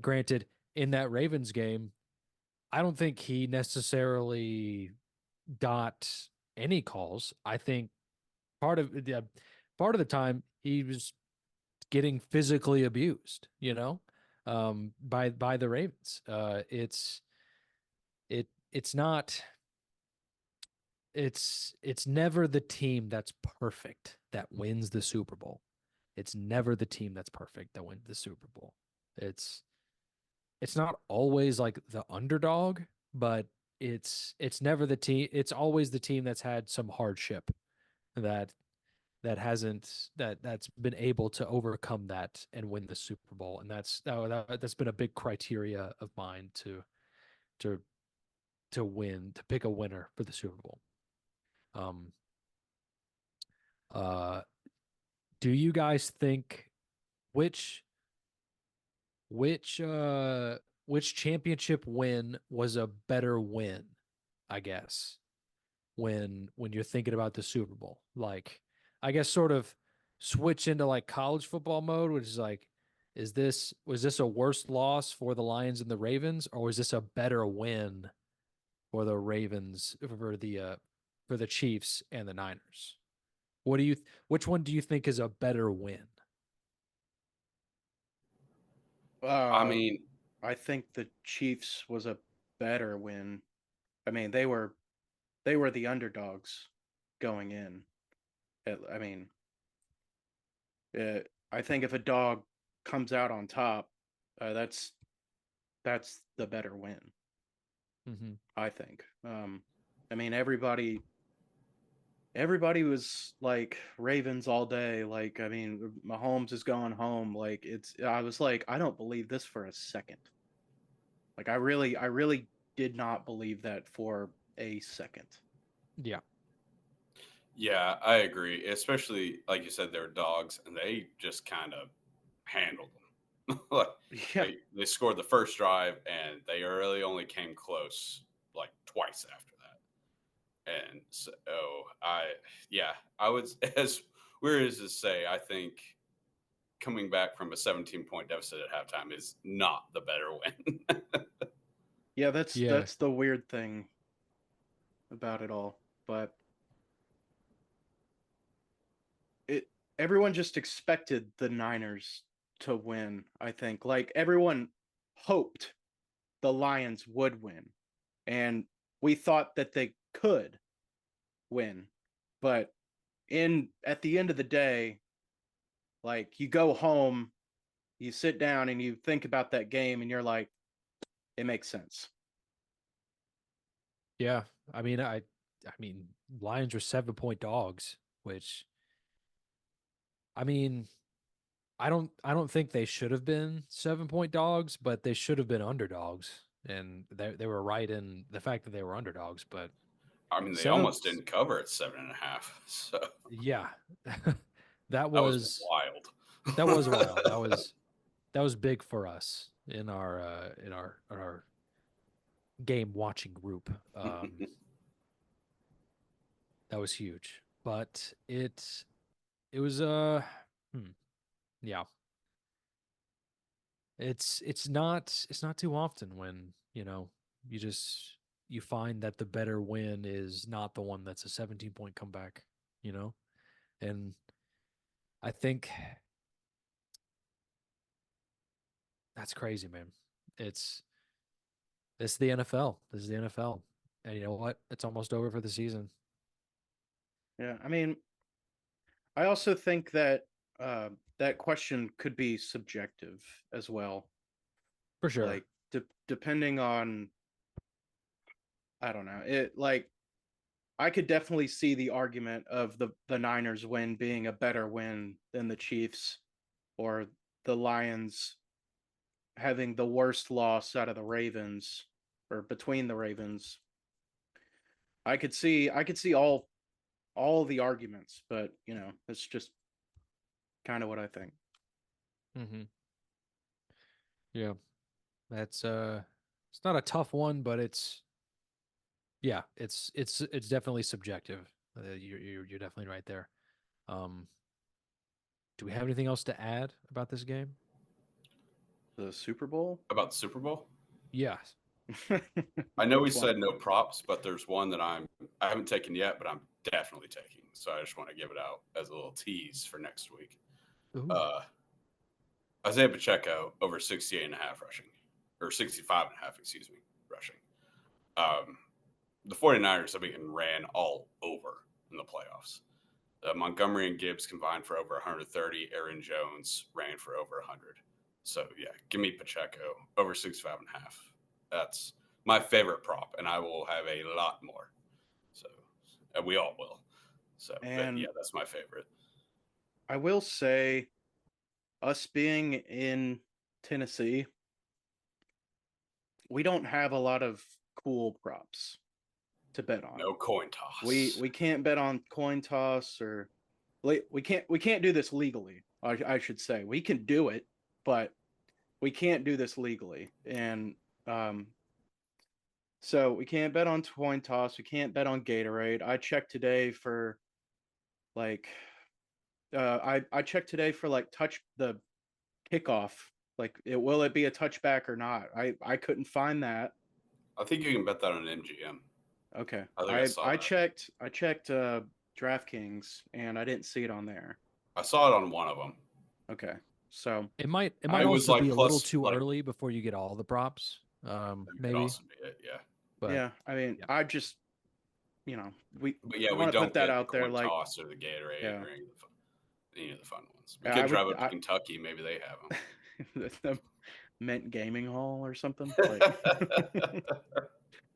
Granted, in that Ravens game, I don't think he necessarily got any calls. I think part of the time he was getting physically abused, by the Ravens. It's not it's never the team that's perfect that wins the Super Bowl. It's never the team that's perfect that wins the Super Bowl. It's not always like the underdog, but it's never the team. It's always the team that's had some hardship that that's been able to overcome that and win the Super Bowl. And that's been a big criteria of mine to to pick a winner for the Super Bowl. Um, uh, do you guys think which which uh which championship win was a better win, I guess, when you're thinking about the Super Bowl? Like, I guess sort of switch into like college football mode, which is like, was this a worse loss for the Lions and the Ravens, or was this a better win for the Ravens for the Chiefs and the Niners? Which one do you think is a better win? I uh mean, I think the Chiefs was a better win. I mean, they were the underdogs going in. I mean, I think if a dog comes out on top, that's the better win. Mm-hmm. I think. I mean, everybody was like Ravens all day. Like, I mean, Mahomes is going home. Like, I was like, I don't believe this for a second. Like, I really did not believe that for a second. Yeah. yeah, I agree. Especially like you said, they're dogs, and they just kind of handled them. Like Yeah. they scored the first drive, and they really only came close like twice after that. And so, yeah, I would as weird as to say, I think coming back from a 17-point deficit at halftime is not the better win. Yeah, that's Yeah. that's the weird thing about it all. But it everyone just expected the Niners to win, I think. Like everyone hoped the Lions would win. And we thought that they could win. But in at the end of the day, like you go home, you sit down and you think about that game and you're like, it makes sense. Yeah. I mean, I mean, Lions were 7-point dogs, which I mean, I don't think they should have been 7-point dogs, but they should have been underdogs. And they were right in the fact that they were underdogs, but I mean, they seven almost didn't cover at 7.5, so yeah. that that was was that wild. was wild. That was big for us in our game watching group. That was huge. But it was hmm, yeah. It's not too often when, you just you find that the better win is not the one that's a 17-point comeback, you know? And I think that's crazy, man. It's this is the NFL. This is the NFL. And you know what? It's almost over for the season. Yeah. I mean, I also think that that question could be subjective as well. For sure. Like depending on, I don't know, it like I could definitely see the argument of the Niners win being a better win than the Chiefs, or the Lions having the worst loss out of the Ravens, or between the Ravens. I could see all the arguments, but that's just kind of what I think. Mm-hmm. Yeah, that's it's not a tough one, but it's it's definitely subjective. You're definitely right there. Um, do we have anything else to add about this game? The Super Bowl? About the Super Bowl. Yes. I know we Which one? said no props, but there's one that I haven't taken yet, but I'm definitely taking. So I just want to give it out as a little tease for next week. Ooh. Isaiah Pacheco over 68.5 rushing, or 65.5, excuse me, rushing. The 49ers have been ran all over in the playoffs. Montgomery and Gibbs combined for over 130. Aaron Jones ran for over 100. So yeah, give me Pacheco over 65.5. That's my favorite prop, and I will have a lot more. So we all will. So but yeah, And that's my favorite. I will say, us being in Tennessee, we don't have a lot of cool props to bet on. No coin toss. We can't bet on coin toss, or we can't do this legally. I should say we can do it, but we can't do this legally. And so we can't bet on coin toss. We can't bet on Gatorade. I checked today for like I checked today for like touch the kickoff. Like will it be a touchback or not? I couldn't find that. I think you can bet that on MGM. Okay. I think I saw that. checked DraftKings and I didn't see it on there. I saw it on one of them. Okay. So It might I was also like be a little plus, too like, early before you get all the props. that could Maybe. also be it, yeah. But yeah, I mean, yeah. I just we But yeah, we want to don't put that get out the there coin like toss or the Gatorade yeah. or any of the fun ones. We I could would drive up to Kentucky. Maybe they have the Mint Gaming Hall or something. them. Like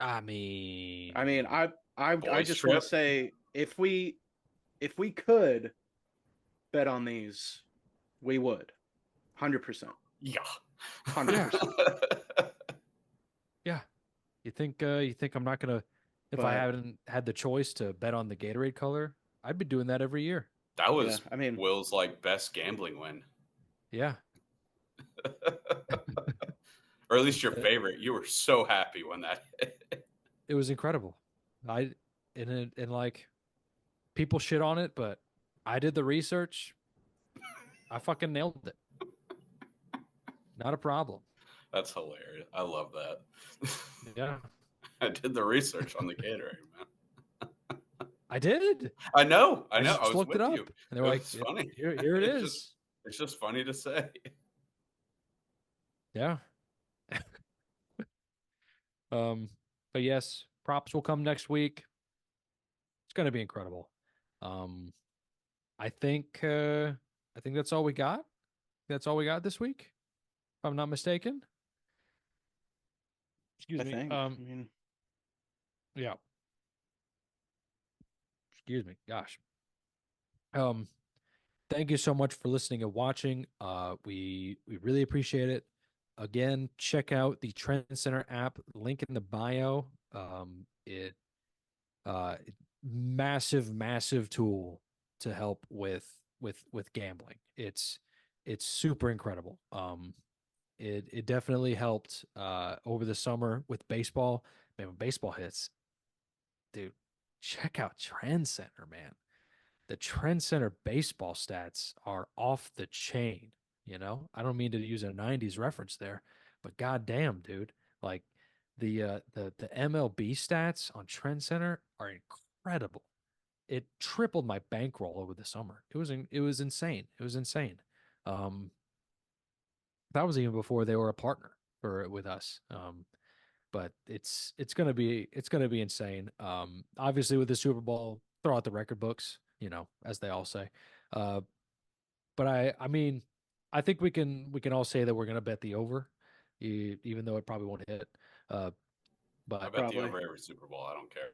I mean, I mean, I Boys just want trip. to say if we could bet on these, we would. 100%. Yeah. 100%. yeah. You think I'm not gonna if I But haven't had the choice to bet on the Gatorade color, I'd be doing that every year. That was yeah, I mean, Will's like best gambling win. Yeah. Or at least your favorite. You were so happy when that hit. It was incredible. And like people shit on it, but I did the research. I fucking nailed it. Not a problem. That's hilarious. I love that. Yeah. I did the research on the Gatorade, man. I did. I know. I just was looked with it up. you. And they were like, It's funny. Here it is. It's just funny to say. Yeah. But yes, props will come next week. It's gonna be incredible. I think that's all we got. That's all we got this week, if I'm not mistaken. Excuse I me. think. I mean, Yeah. Excuse me. Gosh. Thank you so much for listening and watching. We really appreciate it. Again, check out the Trend Center app. Link in the bio. It massive tool to help with gambling. It's super incredible. It definitely helped over the summer with baseball. Man, when baseball hits, dude, check out Trend Center, man. The Trend Center baseball stats are off the chain. I don't mean to use a '90s reference there, but goddamn, dude, like the MLB stats on Trend Center are incredible. It tripled my bankroll over the summer. It was insane. It was insane. That was even before they were a partner with us. But it's gonna be insane. Obviously with the Super Bowl, throw out the record books, as they all say. But I mean, I think we can all say that we're gonna bet the over. even though it probably won't hit. I But bet Probably. the over every Super Bowl. I don't care.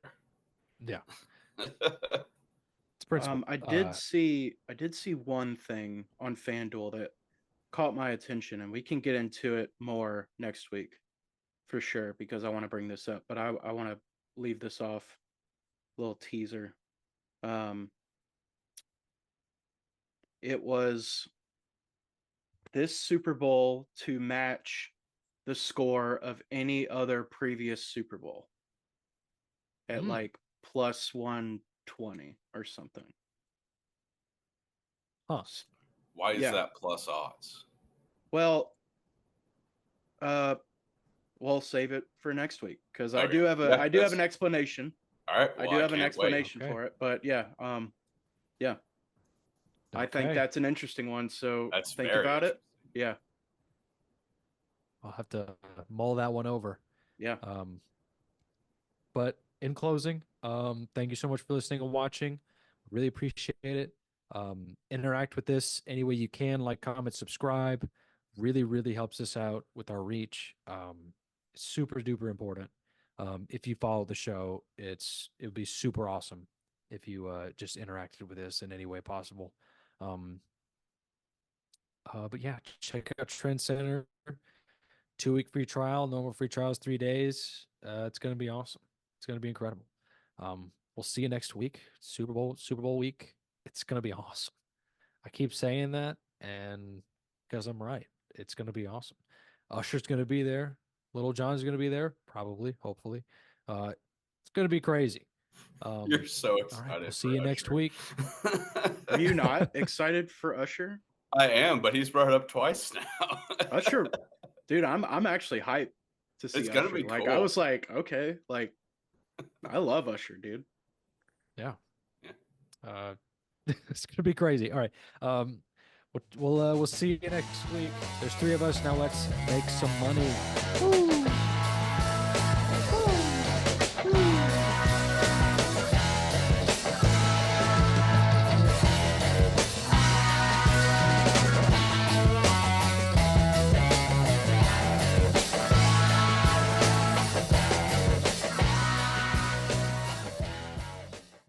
yeah, it's principle. I did see one thing on FanDuel that caught my attention, and we can get into it more next week for sure because I want to bring this up, but I want to leave this off. Little teaser. It was this Super Bowl to match the score of any other previous Super Bowl at like plus 120 or something. Huh. Why is Yeah. that plus odds? Well, we'll save it for next week because I Okay. do have Yeah, I do have an explanation. All right. I Well, do have an can't wait. explanation Okay. for it, but yeah, yeah. I think Okay. that's an interesting one. So That's think very about it. interesting. Yeah, I'll have to mull that one over. yeah. But in closing, thank you so much for listening and watching. Really appreciate it. Interact with this any way you can, like, comment, subscribe. Really, really helps us out with our reach. Super duper important. If you follow the show, it would be super awesome if you just interacted with this in any way possible. But yeah, check out Trend Center. 2-week free trial, normal free trials 3 days. It's gonna be awesome. It's gonna be incredible. We'll see you next week. Super Bowl week. It's gonna be awesome. I keep saying that, and because I'm right, it's gonna be awesome. Usher's gonna be there. Little John's gonna be there, probably, hopefully. It's gonna be crazy. You're so All excited. right, we'll for see you next Usher. week. Are you not excited for Usher? I am, but he's brought it up twice now. Usher, dude, I'm actually hyped to see It's gonna Usher. be Like cool. I was like, okay, like I love Usher, dude. Yeah. Yeah. It's gonna be crazy. All right. We'll see you next week. There's 3 of us now. Let's make some money. Woo!